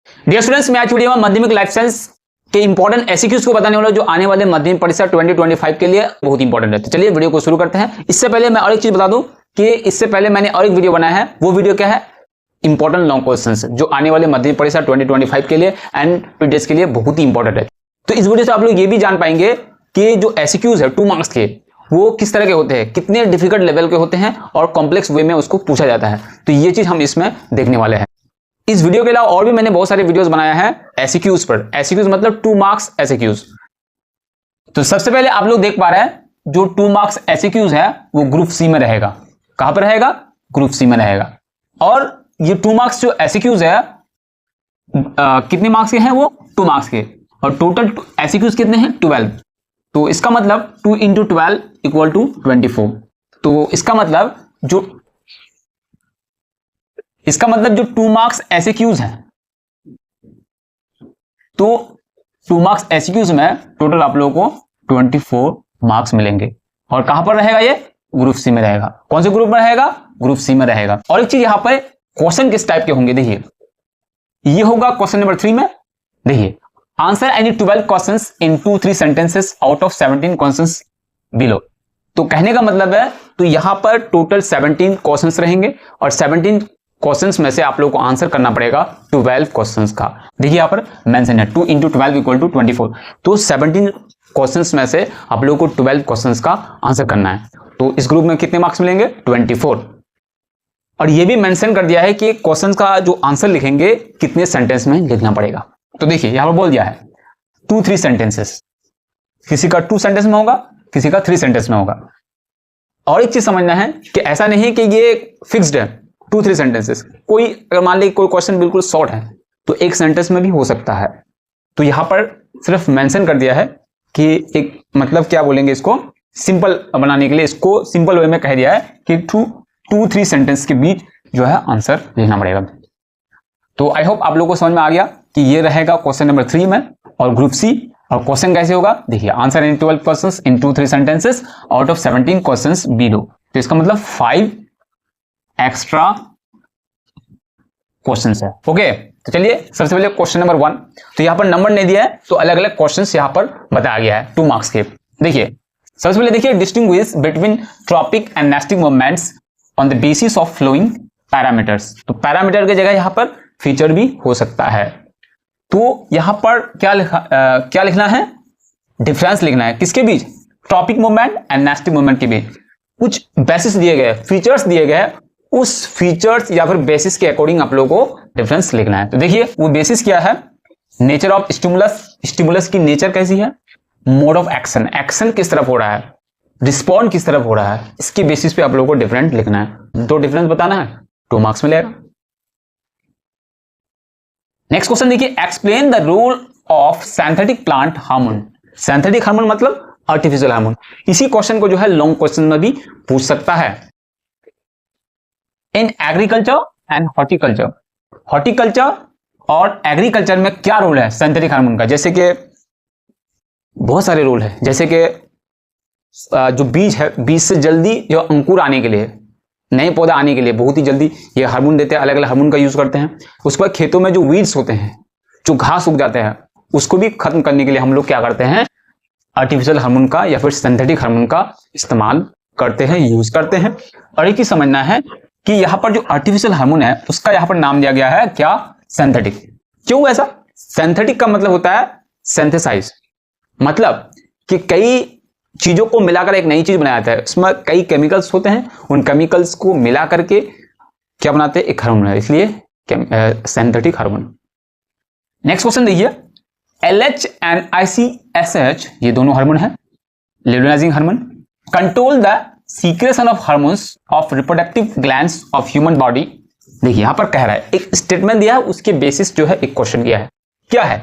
Dear students, मैं आज video में माध्यमिक लाइफ साइंस के इंपॉर्टेंट एमसीक्यूज को बताने वाला जो आने वाले माध्यमिक परीक्षा 2025 के लिए बहुत इंपॉर्टेंट है। तो चलिए वीडियो को शुरू करते हैं। इससे पहले मैं और एक चीज बता दूं कि इससे पहले मैंने और एक वीडियो बनाया है। वो वीडियो क्या है? इंपॉर्टेंट लॉन्ग क्वेश्चंस जो आने वाले माध्यमिक परीक्षा 2025 के लिए एंड पीडीएस के लिए बहुत ही इंपॉर्टेंट है। तो इस वीडियो से आप लोग ये भी जान पाएंगे कि जो एमसीक्यूज है 2 मार्क्स के वो किस तरह के होते हैं, कितने डिफिकल्ट लेवल के होते हैं और कॉम्प्लेक्स वे में उसको पूछा जाता है। तो ये चीज हम इसमें देखने वाले हैं। इस वीडियो के अलावा और भी मैंने बहुत सारे वीडियोस बनाया है एमसीक्यूज पर। एमसीक्यूज मतलब 2 मार्क्स एमसीक्यूज। तो सबसे पहले आप लोग देख पा रहे हैं जो 2 मार्क्स एमसीक्यूज है वो ग्रुप सी में रहेगा। कहां पर रहेगा? ग्रुप सी में रहेगा। और ये 2 मार्क्स जो एमसीक्यूज है कितने मार्क्स के हैं? वो 2 मार्क्स के। और टोटल एमसीक्यूज कितने हैं? 12। तो इसका मतलब 2 × 12 = 24। तो इसका मतलब जो 2 मार्क्स एमसीक्यूज हैं, तो 2 मार्क्स एमसीक्यूज में टोटल आप लोगों को 24 मार्क्स मिलेंगे। और कहां पर रहेगा? ये ग्रुप सी में रहेगा। कौन से ग्रुप में रहेगा? ग्रुप सी में रहेगा। और एक चीज यहां पर क्वेश्चन किस टाइप के होंगे देखिए, ये होगा क्वेश्चन नंबर 3 में। देखिए, answer any 12 questions in 2-3 sentences out of 17 questions below. तो कहने का मतलब है तो यहां पर टोटल 17 क्वेश्चंस रहेंगे और 17 क्वेश्चंस में से आप लोगों को आंसर करना पड़ेगा 12 क्वेश्चंस का। देखिए यहां पर मेंशन है 2 × 12 = 24। तो 17 क्वेश्चंस में से आप लोगों को 12 क्वेश्चंस का आंसर करना है। तो इस ग्रुप में कितने मार्क्स मिलेंगे? 24। और ये भी मेंशन कर दिया है कि क्वेश्चन का जो आंसर लिखेंगे कितने सेंटेंस में लिखना पड़ेगा। तो देखिए यहां पर बोल दिया है 2-3 सेंटेंसेस। किसी का 2 सेंटेंस में होगा, किसी का 3 सेंटेंस में होगा। और एक चीज समझना है कि ऐसा नहीं कि ये फिक्स्ड है 2-3 सेंटेंसेस। कोई अगर मान लीजिए कोई क्वेश्चन बिल्कुल शॉर्ट है तो 1 सेंटेंस में भी हो सकता है। तो यहां पर सिर्फ मेंशन कर दिया है कि एक मतलब क्या बोलेंगे, इसको सिंपल बनाने के लिए इसको सिंपल वे में कह दिया है कि 2-3 सेंटेंस के बीच जो है आंसर लिखना पड़ेगा। तो आई होप आप लोगों को समझ में आ गया कि ये रहेगा क्वेश्चन नंबर 3 में और ग्रुप सी। और क्वेश्चन कैसे होगा देखिए, answer in 12 questions in 2-3 sentences out of 17 questions below. तो इसका मतलब 5 एक्स्ट्रा क्वेश्चंस है। ओके, तो चलिए सबसे पहले क्वेश्चन नंबर 1। तो यहां पर नंबर नहीं दिया है तो अलग अलग क्वेश्चंस यहां पर बताया गया है 2 मार्क्स के। देखिए सबसे पहले देखिए, distinguish between tropic and nesting movements on the basis of flowing parameters. तो पैरामीटर की जगह यहां पर फीचर भी हो सकता है। तो यहां पर क्या लिखना है? डिफरेंस लिखना है। किसके बीच? Tropic movement and nastic movement के बीच कुछ बेसिस दिए गए, फीचर्स दिए गए, उस फीचर्स या फिर बेसिस के अकॉर्डिंग आप लोगों को डिफरेंस लिखना है। तो देखिए वो बेसिस क्या है? Nature of stimulus. स्टिमुलस की नेचर कैसी है? मोड ऑफ एक्शन, एक्शन किस तरफ हो रहा है, रिस्पॉन्ड किस तरफ हो रहा है, इसके बेसिस पे आप लोगों को डिफरेंट लिखना है। तो डिफरेंस बताना है, 2 मार्क्स मिलेगा। नेक्स्ट क्वेश्चन देखिए, explain the role of synthetic plant hormone. Synthetic hormone मतलब आर्टिफिशियल हार्मोन। इसी क्वेश्चन को जो है लॉन्ग क्वेश्चन में भी पूछ सकता है। इन एग्रीकल्चर एंड हॉर्टिकल्चर, हॉर्टिकल्चर और एग्रीकल्चर में क्या रोल है सिंथेटिक हार्मोन का? जैसे कि बहुत सारे रोल है। जैसे कि जो बीज है, बीज से जल्दी जो अंकुर आने के लिए, नए पौधा आने के लिए बहुत ही जल्दी ये हार्मोन देते हैं। अलग अलग हार्मोन का यूज करते हैं। उसके बाद खेतों में जो वीड्स होते हैं, जो घास उग जाते हैं, उसको भी खत्म करने के लिए हम लोग क्या करते हैं? आर्टिफिशियल हार्मोन का या फिर सिंथेटिक हार्मोन का इस्तेमाल करते हैं, यूज करते हैं। और एक ही समझना है कि यहां पर जो आर्टिफिशियल हार्मोन है उसका यहां पर नाम दिया गया है क्या? सिंथेटिक। क्यों ऐसा? सिंथेटिक का मतलब होता है सिंथेसाइज, मतलब कि कई चीजों को मिलाकर एक नई चीज बनाया जाता है। उसमें कई केमिकल्स होते हैं, उन केमिकल्स को मिला करके क्या बनाते हैं? एक हार्मोन है, इसलिए सिंथेटिक हार्मोन। नेक्स्ट क्वेश्चन देखिए, LH एंड ICSH ये दोनों हार्मोन है, लिब्रेनाइजिंग hormone, control the secretion of hormones of reproductive glands of human body. देखिए यहां पर कह रहा है, एक स्टेटमेंट दिया है, उसके बेसिस जो है एक क्वेश्चन किया है। क्या है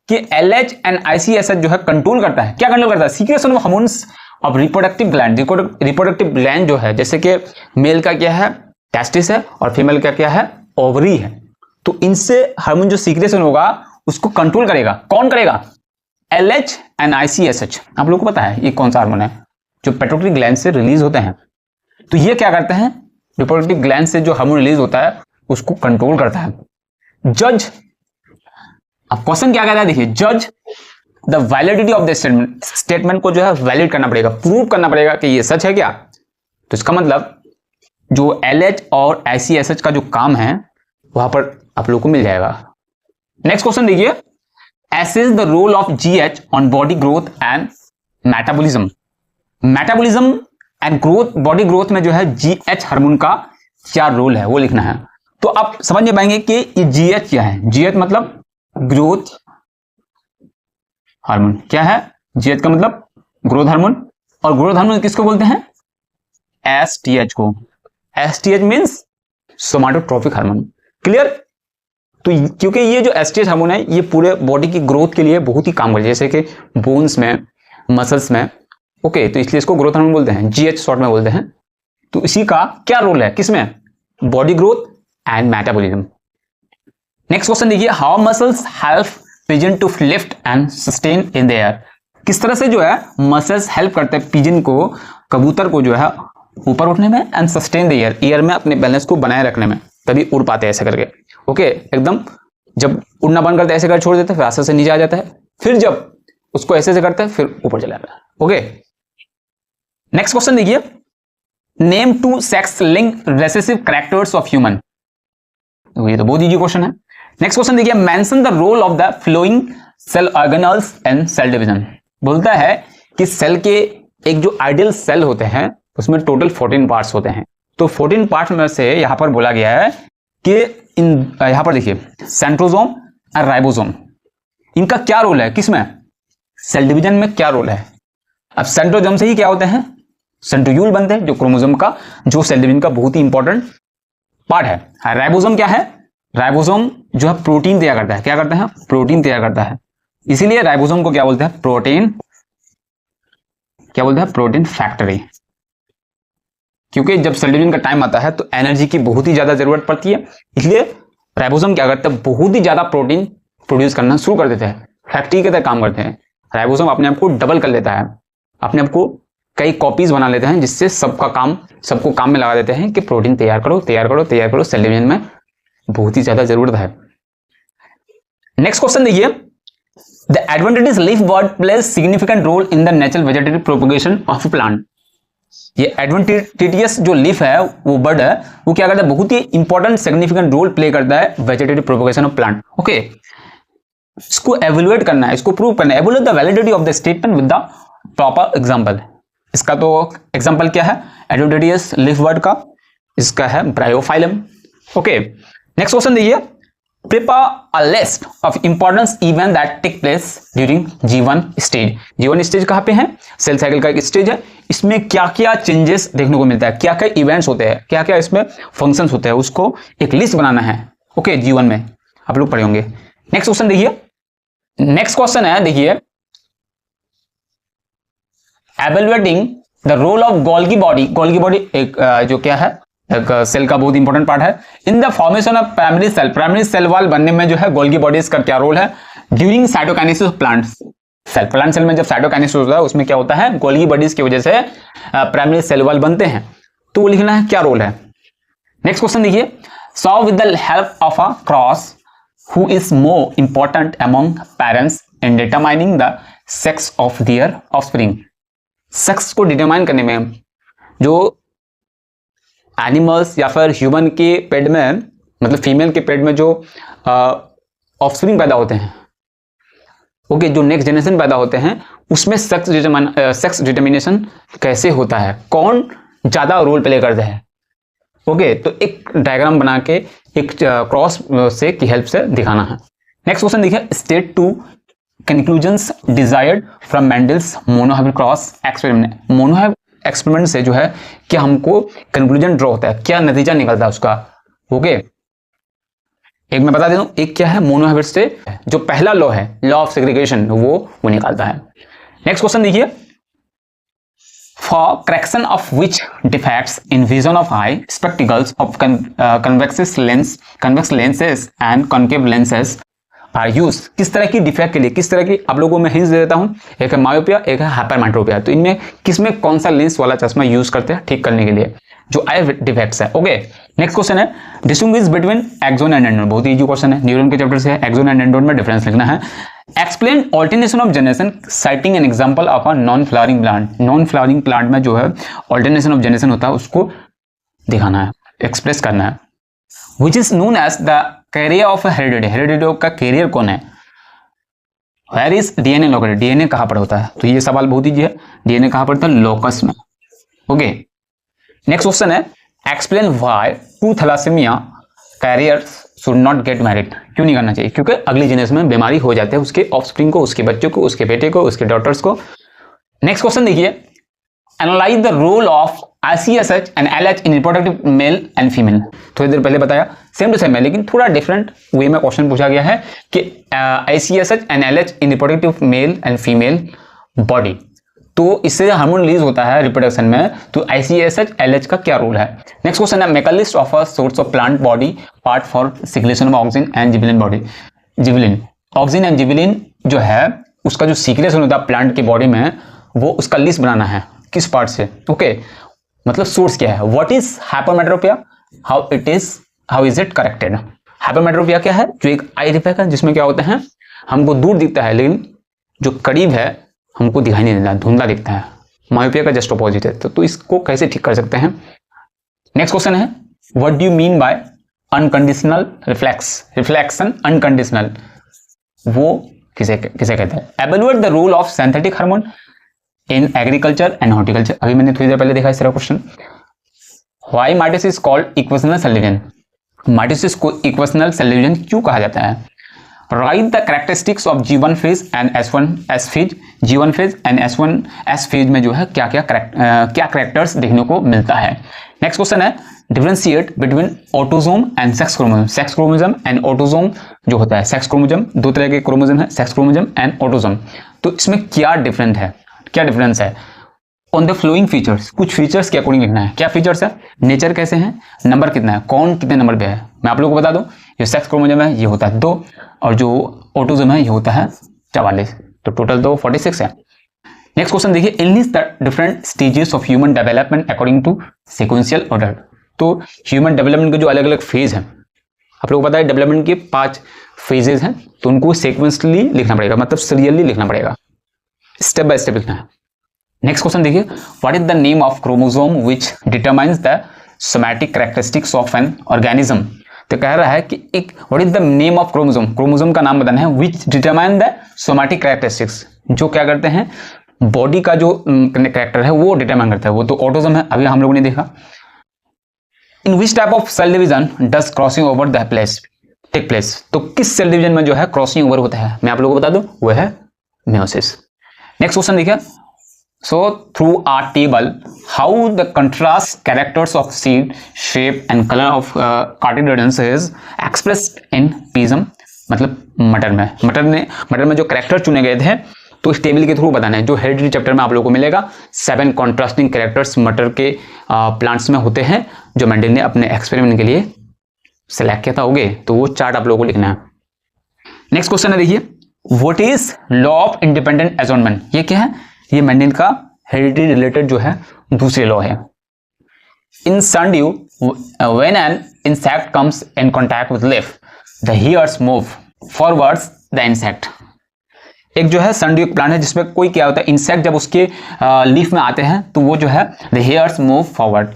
कि LH एंड ICSH जो है कंट्रोल करता है। क्या कंट्रोल करता है? Secretion of hormones of reproductive gland. Reproductive gland जो है, जैसे कि मेल का क्या है? टेस्टिस है, और फीमेल का क्या है? ओवरी है। तो इनसे हार्मोन जो सीक्रेशन होगा उसको कंट्रोल करेगा। कौन करेगा? LH and ICSH। आप लोगों को पता है ये कौन सा हार्मोन है? जो पिट्यूटरी ग्लैंड से रिलीज होते हैं। तो ये क्या करते हैं? रिप्रोडक्टिव ग्लैंड से जो हार्मोन रिलीज होता है उसको कंट्रोल करता है। जज अब क्वेश्चन क्या कहता है, देखिए, जज the validity of the statement, statement को जो है वैलिड करना पड़ेगा, प्रूव करना पड़ेगा कि ये सच है क्या। तो इसका मतलब जो LH और ICSH का जो काम है वहां पर आप लोग को मिल जाएगा। नेक्स्ट क्वेश्चन देखिए, assess the role of GH on body growth and metabolism. Metabolism and growth, body growth में जो है GH हार्मोन का क्या रोल है वो लिखना है। तो आप समझ में पाएंगे कि ये GH क्या है। GH मतलब ग्रोथ हार्मोन। क्या है GH का मतलब? Growth hormone. और ग्रोथ हार्मोन किसको बोलते हैं? STH को। STH means somatotropic hormone. Clear? तो क्योंकि ये जो STH हार्मोन है ये पूरे बॉडी की ग्रोथ के लिए बहुत ही काम करता है, जैसे कि बोन्स में, मसल्स में। ओके, तो इसलिए इसको ग्रोथ हार्मोन बोलते हैं, GH शॉर्ट में बोलते हैं। तो इसी का क्या रोल है किसमें? Body growth and metabolism. Next question देखिए, how muscles help pigeon to lift and sustain in the air. किस तरह से जो है मसल्स हेल्प करते हैं पिजन को, कबूतर को जो है ऊपर उठने में, and sustain the air, air में अपने बैलेंस को बनाए रखने में, तभी उड़ पाते हैं ऐसे करके। ओके, एकदम जब उड़ना बंद करते हैं ऐसे कर छोड़ देते हैं, फिर आस्ते से नीचे आ जाता है, फिर जब उसको ऐसे से करते हैं फिर ऊपर चला जाता है। ओके, नेक्स्ट क्वेश्चन देखिए, name 2 sex link recessive characters of human. ये तो बहुत इजी क्वेश्चन है। नेक्स्ट क्वेश्चन देखिए, mention the role of the flowing cell organelles and cell division. बोलता है कि सेल के एक जो आइडियल सेल होते हैं उसमें टोटल 14 पार्ट्स होते हैं। तो 14 पार्ट्स में से यहां पर बोला गया है कि यहां पर देखिए सेंट्रोसोम और राइबोसोम, इनका क्या रोल है किसमें? सेल डिवीजन में क्या रोल है? अब सेंट्रोसोम से ही क्या होते हैं? सेंट्रियोल बनते हैं, जो क्रोमोसोम का, जो सेल डिवीजन का बहुत ही इंपॉर्टेंट पार्ट है। राइबोसोम क्या है? राइबोसोम जो है प्रोटीन तैयार करता है। क्या करता है? प्रोटीन तैयार करता है। इसीलिए राइबोसोम को क्या बोलते हैं? प्रोटीन, क्या बोलते हैं? Protein factory. क्योंकि जब सेल डिवीजन का टाइम आता है तो एनर्जी की बहुत ही ज्यादा जरूरत पड़ती है, इसलिए राइबोसोम क्या करते हैं? बहुत ही ज्यादा प्रोटीन प्रोड्यूस करना शुरू कर देते हैं, फैक्ट्री के तरह काम करते हैं। राइबोसोम अपने आप को डबल कर लेता है, अपने आप को कई कॉपीज बना लेते हैं, जिससे सबको काम में लगा देते हैं कि प्रोटीन तैयार करो, तैयार करो, तैयार करो। सेल डिवीजन में बहुत ही ज्यादा जरूरत है। नेक्स्ट क्वेश्चन देखिए, the adventitious leaf bird plays significant role in the natural vegetative propagation of plant. ये एडवेंटिटियस जो लीफ है, वो बर्ड है, वो क्या करता है? बहुत ही इंपॉर्टेंट सिग्निफिकेंट रोल प्ले करता है vegetative propagation of plant. Okay, इसको एवेलुएट करना है, इसको प्रूव करना है। Evaluate the validity of the statement with the proper example. इसका तो एग्जांपल क्या है? एडवेंटिटियस लीफ बर्ड का, इसका है ब्रायोफाइलम। ओके, नेक्स्ट क्वेश्चन देखिए, prepare a list of important event that take place during G1 stage. G1 stage कहां पे है? सेल साइकिल का एक स्टेज है। इसमें क्या क्या चेंजेस देखने को मिलता है, क्या क्या इवेंट्स होते हैं, क्या क्या इसमें फंक्शंस होते हैं, उसको एक लिस्ट बनाना है। ओके, G1 में आप लोग पढ़े होंगे। नेक्स्ट क्वेश्चन देखिए, नेक्स्ट क्वेश्चन है देखिए, evaluating the role of Golgi body. Golgi body एक जो क्या है, एक सेल का बहुत इंपॉर्टेंट पार्ट है। In the formation of primary cell, primary cell wall बनने में जो है गोल्गी बॉडीज का क्या रोल है? During cytokinesis of plant cell, plant cell में जब साइटोकाइनेसिस होता है उसमें क्या होता है? गोल्गी बॉडीज की वजह से प्राइमरी सेल वॉल बनते हैं। तो वो लिखना है क्या रोल है। नेक्स्ट क्वेश्चन देखिए, solve with the help of a cross who is more important among parents in determining the sex of their offspring. Sex को डिटरमाइन करने में जो एनिमल्स या फिर ह्यूमन के पेट में, मतलब फीमेल के पेट में जो ऑफस्प्रिंग पैदा होते हैं, ओके, जो नेक्स्ट जनरेशन पैदा होते हैं, उसमें सेक्स डिटर्मिनेशन कैसे होता है, कौन ज्यादा रोल प्ले करता है। ओके, तो एक डायग्राम बना के एक क्रॉस से की हेल्प से दिखाना है। नेक्स्ट क्वेश्चन देखिए, state 2 conclusions desired from Mendel's monohybrid cross experiment. Monohybrid experiment से जो है क्या हमको कंक्लूजन ड्रॉ होता है, क्या नतीजा निकलता है उसका। ओके, एक मैं बता देता हूं, एक क्या है? मोनोहाइब्रिड से जो पहला लॉ है, लॉ ऑफ सेग्रीगेशन, वो निकालता है। नेक्स्ट क्वेश्चन देखिए, for correction of which defects in vision of eye spectacles of convex lenses and concave lenses are use. किस तरह की डिफेक्ट के लिए, किस तरह की, आप लोगों में हिंट्स दे देता हूं, एक है मायोपिया, एक है हाइपरमेट्रोपिया। तो इनमें किसमें कौन सा लेंस वाला चश्मा यूज करते हैं ठीक करने के लिए? जो आई डिफेक्ट्स है। ओके, नेक्स्ट क्वेश्चन है distinguish between axon and dendron. बहुत इजी क्वेश्चन है, न्यूरॉन के चैप्टर से है, एक्सोन एंड एंडोन में डिफरेंस लिखना है। Explain alternation of generation citing an example of a non flowering plant. Non flowering plant में जो है ऑल्टरनेशन ऑफ जनरेशन होता है, उसको दिखाना है, एक्सप्रेस करना है। Which is known as the carrier of heredity. Heredity का कैरियर कौन है? Where is DNA located. DNA कहां पर होता है? तो ये सवाल बहुत ईजी है, डीएनए कहां पर होता है? लोकस में। ओके, नेक्स्ट क्वेश्चन है explain why two thalassemia carriers should not get married. क्यों नहीं करना चाहिए? क्योंकि अगली जनरेशन में बीमारी हो जाते हैं उसके ऑफस्प्रिंग को, उसके बच्चों को, उसके बेटे को, उसके डॉटर्स को। नेक्स्ट क्वेश्चन देखिए, analyse the role of ICSH and LH in reproductive male and female. थोड़ी देर पहले बताया, सेम टू सेम है, लेकिन थोड़ा डिफरेंट वे में क्वेश्चन पूछा गया है कि ICSH and LH in reproductive male and female body. तो इससे हार्मोन रिलीज होता है रिप्रोडक्शन में, तो ICSH LH का क्या रोल है? नेक्स्ट क्वेश्चन है make a list of a source of plant body part for secretion of auxin and gibberellin body. Gibberellin, auxin and gibberellin जो है उसका जो सीक्रेशन होता है प्लांट की बॉडी में, वो उसका लिस्ट बनाना है किस पार्ट से। ओके, मतलब सोर्स क्या है? What is hypermetropia, how is it corrected. Hypermetropia क्या है? जो एक आई डिफेक्ट है जिसमें क्या होता है, हमको दूर दिखता है लेकिन जो करीब है हमको दिखाई नहीं देता, धुंधला दिखता है। मायोपिया का जस्ट अपोजिट है। तो इसको कैसे ठीक कर सकते हैं? नेक्स्ट क्वेश्चन है what do you mean by unconditional reflection unconditional, वो किसे कहते हैं? Evaluate the role of synthetic hormone in agriculture and horticulture. अभी मैंने थोड़ी देर पहले देखा इस तरह question. Why mitosis called equational cell division. Mitosis को इक्वेशनल सेल डिवीजन क्यों कहा जाता है? Write the characteristics of G1 phase and S1S phase. G1 phase and S1S phase में जो है क्या कैरेक्टर्स देखने को मिलता है। नेक्स्ट क्वेश्चन है differentiate between autosome and sex chromosome. Sex chromosome and autosome जो होता है, सेक्स क्रोमोसोम दो तरह के क्रोमोसोम है, सेक्स क्रोमोसोम एंड ऑटोसोम। तो इसमें क्या डिफरेंस है? ऑन द फ्लोइंग फीचर्स, कुछ फीचर्स के अकॉर्डिंग लिखना है। क्या फीचर्स है? नेचर कैसे है, नंबर कितना है, कौन कितने नंबर पे है। मैं आप लोगों को बता दूं, जो सेक्स क्रोमोसोम है ये होता है 2 और जो ऑटोसोम है ये होता है 44, तो टोटल तो 46 है। नेक्स्ट क्वेश्चन देखिए, enlist the different stages of human development according to sequential order. तो ह्यूमन डेवलपमेंट के जो अलग अलग फेज हैं, आप लोगों को पता है डेवलपमेंट के 5 फेजेस हैं, तो उनको सीक्वेंसली लिखना पड़ेगा, मतलब सीरियली लिखना पड़ेगा, स्टेप बाय स्टेप लिखना है। नेक्स्ट क्वेश्चन देखिए, what is the name of chromosome which determines the somatic characteristics of an organism. तो कह रहा है कि एक what is the name of chromosome, chromosome का नाम बताना है, which determine the somatic characteristics, जो क्या करते हैं बॉडी का जो कैरेक्टर है वो डिटरमाइन करता है। वो तो ऑटोसोम है, अभी हम लोगों ने देखा। In which type of cell division does crossing over the place take place. तो किस सेल डिवीजन में जो है क्रॉसिंग ओवर होता है, मैं आप लोगों को बता दूं, वो है मेयोसिस। नेक्स्ट क्वेश्चन देखिए, so through our table how the contrast characters of seed shape and color of cotyledons is expressed in pism। मतलब मटर में जो कैरेक्टर चुने गए थे, तो इस टेबल के थ्रू बताना है। जो हेरिडिटी चैप्टर में आप लोगों को मिलेगा 7 कॉन्ट्रास्टिंग कैरेक्टर्स मटर के प्लांट्स में होते हैं, जो मेंडल ने अपने एक्सपेरिमेंट के लिए सेलेक्ट किया था। होगे तो वो चार्ट आप लोगों को लिखना है। नेक्स्ट क्वेश्चन है देखिए, what is law of independent assortment. ये क्या है? ये मेंडल का हेरिडिटी रिलेटेड जो है दूसरे लॉ है। In sundew when an insect comes in contact with leaf the hairs move forwards the insect. एक जो है सनड्यू प्लांट है जिसमें कोई क्या होता है, इंसेक्ट जब उसके लीफ में आते हैं तो वो जो है द हेयर्स मूव फॉरवर्ड।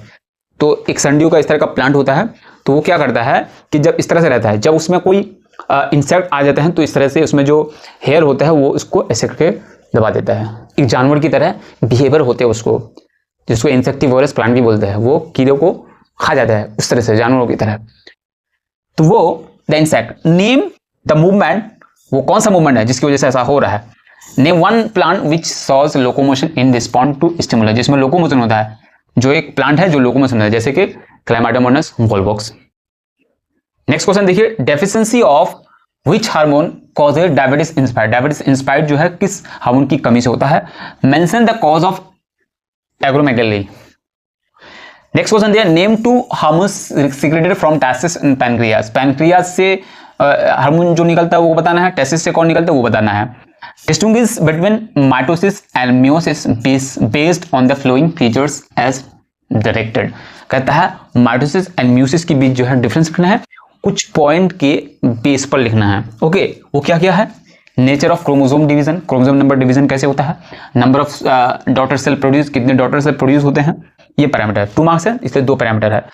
तो एक सनड्यू का इस तरह का प्लांट होता है, तो वो क्या करता है कि जब इस तरह से रहता है, जब उसमें कोई इंसेक्ट आ जाते हैं तो इस तरह से उसमें जो हेयर होता है वो उसको ऐसे करके दबा देता है। एक जानवर की तरह बिहेवियर होते हैं उसको, जिसको इंसेक्टिवोरस प्लांट भी बोलते हैं। वो कीड़ों को खा जाता है उस तरह से, जानवरों की तरह। तो वो the insect name the movement, वो कौन सा मूवमेंट है जिसकी वजह से ऐसा हो रहा है। Name one plant which shows locomotion in respond to stimulus, जिसमें लोकोमोशन होता है, जो एक प्लांट है जो लोकोमोशन होता है, जैसे कि क्लाइमाटोमोनस वोल्वॉक्स। नेक्स्ट क्वेश्चन देखिए, deficiency of which hormone causes diabetes insipidus. Diabetes insipidus जो है किस हार्मोन की कमी से होता है। Mention the cause of acromegaly. Next question दिया, name 2 hormones secreted from testis and pancreas. Pancreas से हार्मोन जो निकलता है वो बताना है, टेस्टिस से कौन निकलता है वो बताना है। Distinguish between mitosis and meiosis based on the following features as directed. कहता है माइटोसिस एंड म्यूसिस के बीच जो है डिफरेंस लिखना है, कुछ पॉइंट के बेस पर लिखना है। ओके, वो क्या क्या है? Nature of chromosome division, chromosome number division कैसे होता है, number of daughter cell produce, कितने डॉटर सेल प्रोड्यूस होते हैं, ये पैरामीटर है। 2 मार्क्स है, इसलिए 2 पैरामीटर है।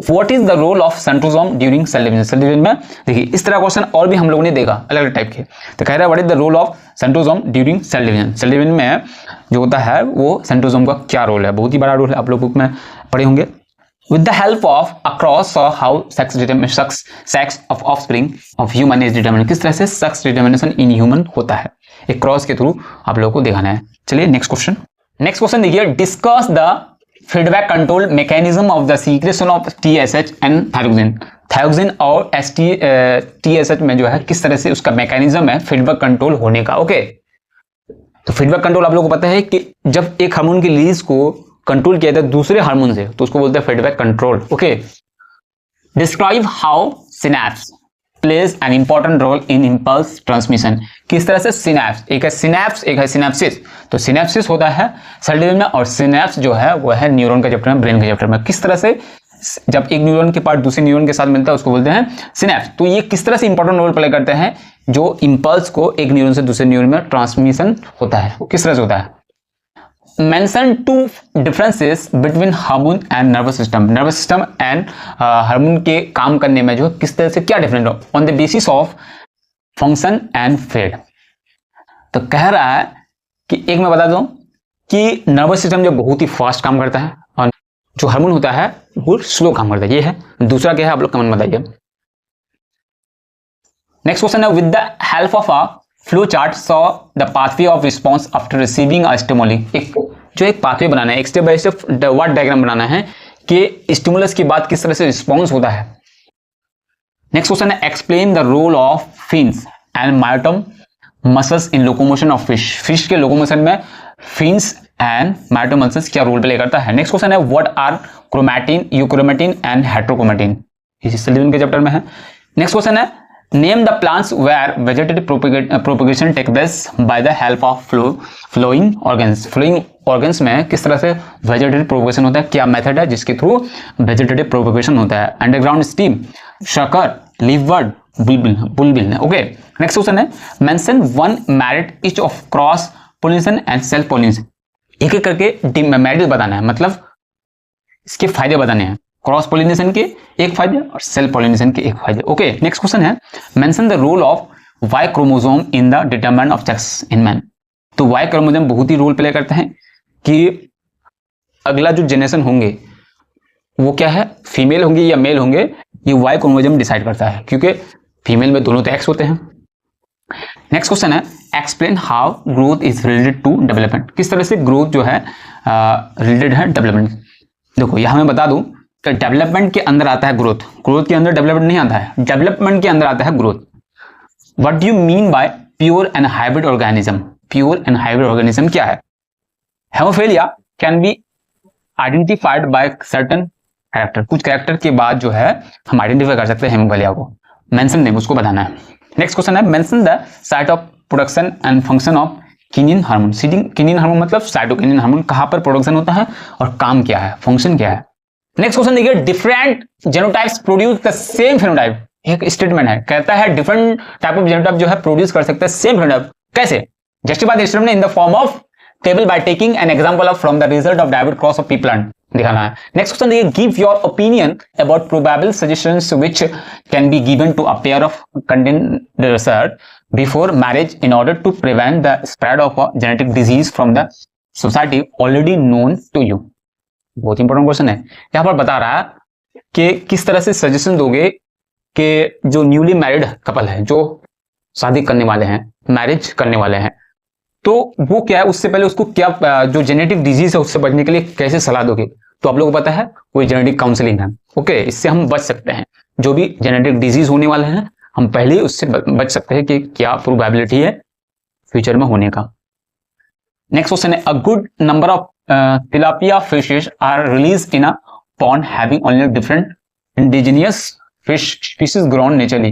What is the role of centrosome during cell division? Cell division में देखिए इस तरह क्वेश्चन और भी हम लोगों ने देखा अलग अलग टाइप के। तो कह रहा है what is the role of centrosome during cell division? Cell division में जो होता है वो सेंट्रोसोम का क्या रोल है? बहुत ही बड़ा रोल है, आप लोग बुक में पढ़े होंगे। With the help of across how sex of offspring of human is determined, किस तरह से sex determination in human होता है, एक क्रॉस के थ्रू आप लोगों को दिखाना है। चलिए नेक्स्ट क्वेश्चन। नेक्स्ट क्वेश्चन देखिए, discuss the feedback control mechanism of the secretion of TSH and thyroxine. Thyroxine और TSH में जो है किस तरह से उसका मैकेनिज्म है फीडबैक कंट्रोल होने का। ओके, तो फीडबैक कंट्रोल आप लोगों को पता है कि जब एक हार्मोन की रिलीज को कंट्रोल किया जाता है दूसरे हार्मोन से तो उसको बोलते हैं feedback control. Okay, describe how synapse plays an important role in impulse transmission. किस तरह से सिनैप्स, एक है सिनैप्स एक है सिनैप्सिस। तो सिनैप्सिस होता है सेल डिवीजन में और सिनैप्स जो है वो है न्यूरॉन के चैप्टर में, ब्रेन के चैप्टर में। किस तरह से जब एक न्यूरॉन के पार्ट दूसरे न्यूरॉन के साथ मिलता है उसको बोलते हैं सिनैप्स। तो ये किस तरह से इंपॉर्टेंट रोल प्ले करते हैं, जो इंपल्स को एक न्यूरॉन से दूसरे न्यूरॉन में ट्रांसमिशन होता है वो किस तरह से होता है। Mention 2 differences between hormone and nervous system. Nervous system and hormone के काम करने में जो किस तरह से क्या डिफरेंट हो, on the basis of function and fed. तो कह रहा है कि एक मैं बता दूं कि नर्वस सिस्टम जो बहुत ही फास्ट काम करता है और जो हार्मोन होता है वो स्लो काम करता है, ये है। दूसरा क्या है आप लोग कमेंट बताइए। नेक्स्ट क्वेश्चन है, with the help of a flow chart show the pathway of response after receiving a stimuli. एक पाथवे बनाना है, एक step by step word diagram बनाना है कि स्टिमुलस के बाद किस तरह से रिस्पॉन्स होता है। नेक्स्ट क्वेश्चन है, explain the role of fins and myotome muscles in locomotion of fish. Fish के लोकोमोशन में फिन्स एंड मायोटम मसल्स क्या रोल प्ले करता है। नेक्स्ट क्वेश्चन है, what are chromatin, euchromatin and heterochromatin, इसी सेल डिवीजन के chapter में है। नेक्स्ट क्वेश्चन है, name the plants where vegetative propagation take place by the help of following organs. Following organs में किस तरह से वेजिटेटिव प्रोपगेशन होता है, क्या मेथड है जिसके थ्रू वेजिटेटिव प्रोपगेशन होता है। अंडरग्राउंड स्टीम, शकर, लीवबर्ड, बुलबिल। ओके, नेक्स्ट क्वेश्चन है, mention 1 merit each of cross pollination and self pollination. एक एक करके मेरिट बताना है, मतलब इसके फायदे बताने हैं। क्रॉस पोलिनेशन के एक फायदे और सेल्फ पोलिनेशन के एक फायदे। ओके, नेक्स्ट क्वेश्चन है, mention the role of Y chromosome in the determinant of sex in man. तो वाई क्रोमोसोम बहुत ही रोल प्ले करते हैं कि अगला जो जनरेशन होंगे वो क्या है, फीमेल होंगे या मेल होंगे, ये वाई क्रोमोसोम डिसाइड करता है, क्योंकि फीमेल में दोनों तो एक्स होते हैं। नेक्स्ट क्वेश्चन है, explain how growth is related to development. किस तरह से ग्रोथ जो है रिलेटेड है डेवलपमेंट। देखो यहां मैं बता दूं कि डेवलपमेंट के अंदर आता है ग्रोथ, ग्रोथ के अंदर डेवलपमेंट नहीं आता है, डेवलपमेंट के अंदर आता है growth. What do you mean bye pure and hybrid organism? Pure and hybrid organism क्या है? Haemophilia can be identified by certain character. कुछ कैरेक्टर के बाद जो है हम आइडेंटिफाई कर सकते हैं हेमोफिलिया को। मेंशन नेम उसको बताना है। नेक्स्ट क्वेश्चन है, mention the site of production and function of kinin hormone. Kinin hormone मतलब साइटोकिनिन हार्मोन, कहां पर प्रोडक्शन होता है और काम क्या है, फंक्शन क्या है। नेक्स्ट क्वेश्चन देखिए, different genotypes produce the same phenotype. एक स्टेटमेंट है, कहता है डिफरेंट टाइप ऑफ जेनोटाइप जो है प्रोड्यूस कर सकता है सेम फेनोटाइप। कैसे? Justify the statement in the form of table by taking an example of from the result of dihybrid cross of pea plant दिखाना है। नेक्स्ट क्वेश्चन देखिए, give your opinion about probable suggestions which can be given to a pair of contenders before marriage in order to prevent the spread of a genetic disease from the society already known to you. बहुत important question है। यहां पर बता रहा है कि किस तरह से सजेशन दोगे कि जो न्यूली मैरिड कपल है, जो शादी करने वाले हैं, मैरिज करने वाले हैं, तो वो क्या है, उससे पहले उसको क्या जो जेनेटिक डिजीज है उससे बचने के लिए कैसे सलाह दोगे। तो आप लोगों को पता है कोई जेनेटिक काउंसलिंग है। ओके, इससे हम बच सकते हैं, जो भी जेनेटिक डिजीज होने वाले हैं हम पहले ही उससे बच सकते हैं कि क्या प्रोबेबिलिटी है फ्यूचर में होने का। नेक्स्ट क्वेश्चन है, a good number of tilapia fishes are released in a pond having only different indigenous fish species grown naturally.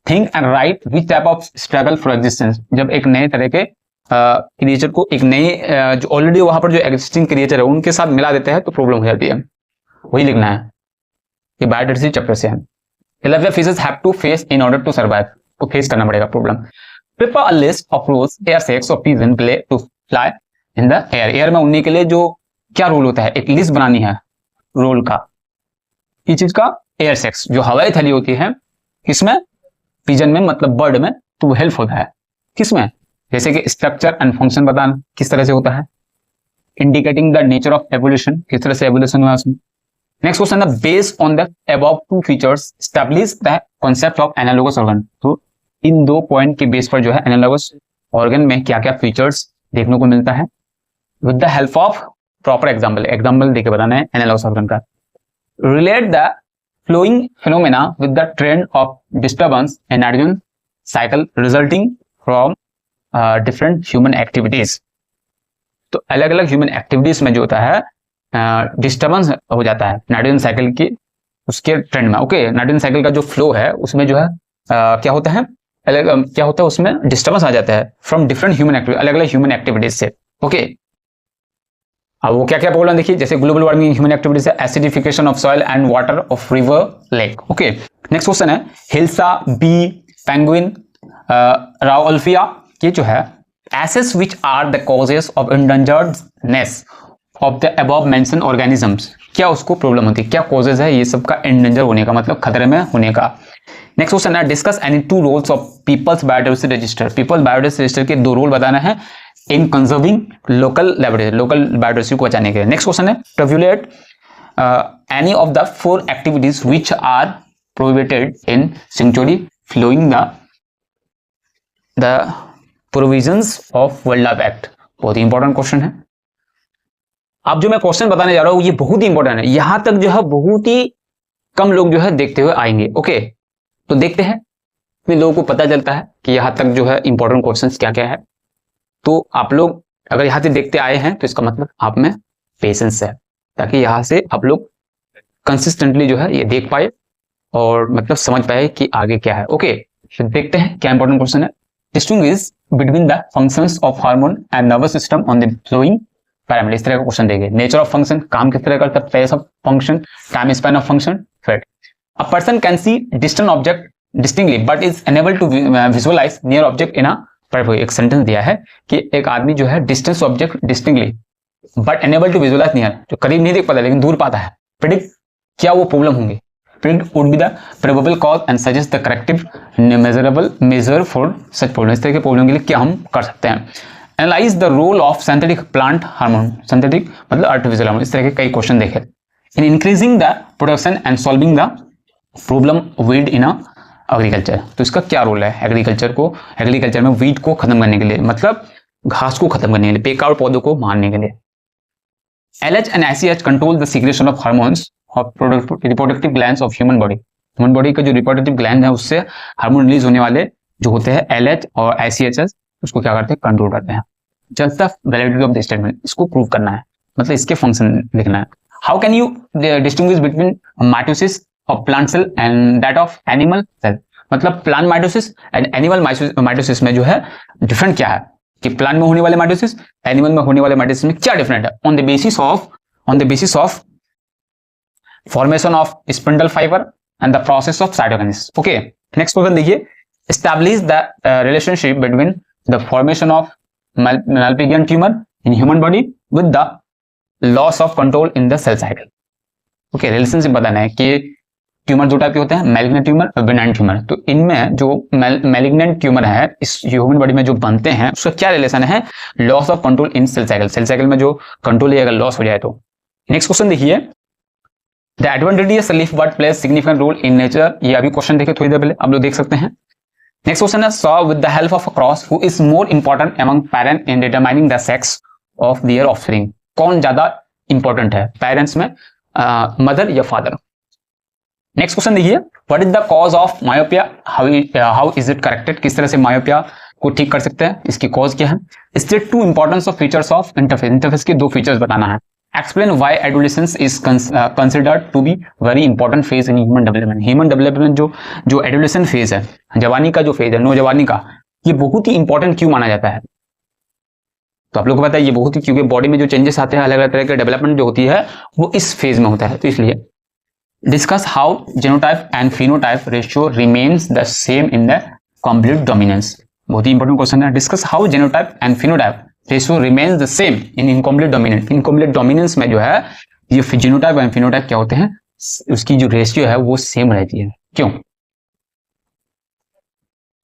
Think and write which type of struggle for existence. जब एक नए तरह के creature को एक नए जो ऑलरेडी वहां पर जो एग्जिस्टिंग क्रिएचर है उनके साथ मिला देते हैं तो प्रॉब्लम हो जाती है। वही लिखना है कि बायोडाइवर्सिटी चैप्टर से है। 11 fishes have to face in order to survive, तो फेस करना पड़ेगा problem. Prepare a list of rules air sex of pigeon play to fly in the air, air में उड़ने के लिए जो क्या रूल होता है, एक लिस्ट बनानी है रूल का, इस चीज का एयर सेक्स जो हवाई थैली होती है किसमें, पिजन में मतलब बर्ड में, तो वो हेल्प होता है किसमें, जैसे कि स्ट्रक्चर एंड फंक्शन बताना किस तरह से होता है, indicating the nature of evolution, किस तरह से एवोल्यूशन हुआ उसमें। नेक्स्ट क्वेश्चन है based on the above two features establish the concept of analogous organ, तो इन 2 पॉइंट के बेस पर जो है एनालॉगस ऑर्गन में क्या क्या फीचर्स देखने को मिलता है, with the help of proper example देके बताना है एनालॉगस ऑर्गन का। Relate the flowing phenomena with the trend of disturbance in nitrogen cycle resulting from different human activities, तो अलग अलग ह्यूमन एक्टिविटीज में जो होता है डिस्टर्बेंस हो जाता है नाइट्रोजन साइकिल की उसके ट्रेंड में। ओके, नाइट्रोजन साइकिल का जो फ्लो है उसमें जो है क्या होता है, क्या होता है उसमें डिस्टर्बेंस आ जाता है फ्रॉम डिफरेंट ह्यूमन एक्टिविटी, अलग अलग ह्यूमन एक्टिविटीज से। ओके, अब वो क्या क्या प्रॉब्लम देखिए, जैसे ग्लोबल वार्मिंग ह्यूमन एक्टिविटीज से, acidification of soil and water of river lake. Okay, next question है हिल्सा बी पेंगुइन राउल्फिया के जो है assess which are the causes of endangeredness of the above mentioned organisms, क्या उसको प्रॉब्लम होती है, क्या कॉजेज है ये सब का एंडेंजर होने का, मतलब खतरे में होने का। नेक्स्ट क्वेश्चन है discuss any 2 roles of peoples biodiversity register, peoples biodiversity register के 2 रोल बताना है इन कंजर्विंग लोकल बायोडाइवर्सिटी को बचाने के लिए। नेक्स्ट क्वेश्चन है tabulate any of the 4 activities which are prohibited in sanctuary following the provisions of wild life act, बहुत ही इंपॉर्टेंट क्वेश्चन है। अब जो मैं क्वेश्चन बताने जा रहा हूं ये बहुत ही इंपॉर्टेंट है, यहां तक जो है बहुत ही कम लोग जो है देखते हुए आएंगे। ओके, तो देखते हैं फिर लोगों को पता चलता है कि यहां तक जो है इंपॉर्टेंट क्वेश्चंस क्या क्या है। तो आप लोग अगर यहां से देखते आए हैं तो इसका मतलब आप में पेशेंस है, ताकि यहां से आप लोग कंसिस्टेंटली जो है ये देख पाए और मतलब समझ पाए कि आगे क्या है। ओके, तो देखते हैं क्या इंपॉर्टेंट क्वेश्चन है। Distinguish between the functions of hormone and nervous system on the flowing parameter, इस तरह का क्वेश्चन देंगे। नेचर ऑफ फंक्शन, काम किस तरह करता है, phase of function, time span of function, फिर a person can see distant object distinctly but is unable to visualize near object in a paragraph. एक सेंटेंस दिया है कि एक आदमी जो है distance object distinctly but unable to visualize near, जो करीब नहीं देख पाता लेकिन दूर पाता है। प्रेडिक्ट, क्या वो प्रॉब्लम होंगे, predict would be the probable cause and suggest the corrective measurable measure for such problem, इस तरह के प्रॉब्लम के लिए क्या हम कर सकते हैं। Analyse the role of synthetic plant hormone, synthetic मतलब आर्टिफिशियल हार्मोन, इस तरह के कई क्वेश्चन देखे। In increasing the production and solving the problem weed in agriculture, तो इसका क्या रोल है एग्रीकल्चर में वीड को खत्म करने के लिए, मतलब घास को खत्म करने के लिए, बेकार पौधों को मारने के लिए। LH and ICH control the secretion of hormones of reproductive glands of human body का जो रिप्रोडक्टिव ग्लैंड है उससे हार्मोन रिलीज होने वाले जो होते हैं LH और ICHS, उसको क्या करते हैं, कंट्रोल करते हैं। Just the validity of the statement, इसको प्रूव करना है, मतलब इसके फंक्शन लिखना है। How can you distinguish between mitosis of plant cell and that of animal cell, मतलब plant mitosis and animal mitosis में जो है डिफरेंट क्या है, कि प्लांट में होने वाले माइटोसिस एनिमल में होने वाले माइटोसिस में क्या डिफरेंट है, on the basis of formation of spindle fibre and the process of cytokinesis. Okay, next question देखिए, establish the relationship between the formation of Malpighian tumour in human body with the loss of control in the cell cycle. ओके, relationship बताना है कि tumour दो type के होते हैं, malignant tumour और बेनाइन ट्यूमर। तो इनमें जो मैलिग्नेंट ट्यूमर है इस ह्यूमन बॉडी में जो बनते हैं उसका क्या रिलेशन है, loss of control in cell cycle में जो कंट्रोल अगर लॉस हो जाए तो। नेक्स्ट क्वेश्चन देखिए, the advantages leaf bird plays significant role in nature, ये अभी क्वेश्चन देखे थोड़ी देर पहले, आप लोग देख सकते हैं। नेक्स्ट क्वेश्चन है saw with the help of a cross who is more important among parent in determining the sex of their offspring, कौन ज्यादा इंपॉर्टेंट है पेरेंट्स में, मदर या फादर। नेक्स्ट क्वेश्चन देखिए, what is the cause of myopia, how is it corrected, किस तरह से myopia को ठीक कर सकते हैं, इसकी कॉज क्या है। State 2 importance of features of interface के 2 फीचर्स बताना है। Explain why adolescence is considered to be very important phase in human development जो एडोलेसेंट फेज है, जवानी का जो फेज है, नौजवानी का, ये बहुत ही इंपॉर्टेंट क्यों माना जाता है। तो आप लोग को पता है ये बहुत ही, क्योंकि बॉडी में जो चेंजेस आते हैं, अलग अलग तरह के डेवलपमेंट जो होती है वो इस फेज में होता है, तो इसलिए discuss how genotype and phenotype ratio remains the same in the complete dominance. बहुत ही इंपॉर्टेंट क्वेश्चन है। Discuss how genotype and phenotype ratio remains the same in incomplete dominance. Incomplete dominance में जो है ये जेनोटाइप एंड फिनोटाइप क्या होते हैं, उसकी जो रेशियो है वो सेम रहती है। क्यों?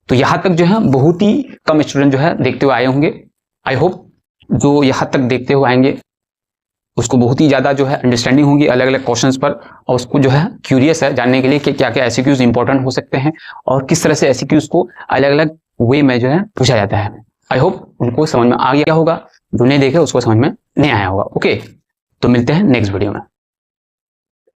तो यहां तक जो है बहुत ही कम स्टूडेंट जो है देखते हुए आए होंगे। आई होप जो यहां तक देखते हुए आएंगे उसको बहुत ही ज्यादा जो है अंडरस्टैंडिंग होगी अलग अलग क्वेश्चंस पर, और उसको जो है क्यूरियस है जानने के लिए कि क्या क्या एसक्यूज इंपॉर्टेंट हो सकते हैं और किस तरह से एसक्यूज को अलग अलग वे में जो है पूछा जाता है। आई होप उनको समझ में आ गया होगा, जो नहीं देखे उसको समझ में नहीं आया होगा। ओके, तो मिलते हैं नेक्स्ट वीडियो में।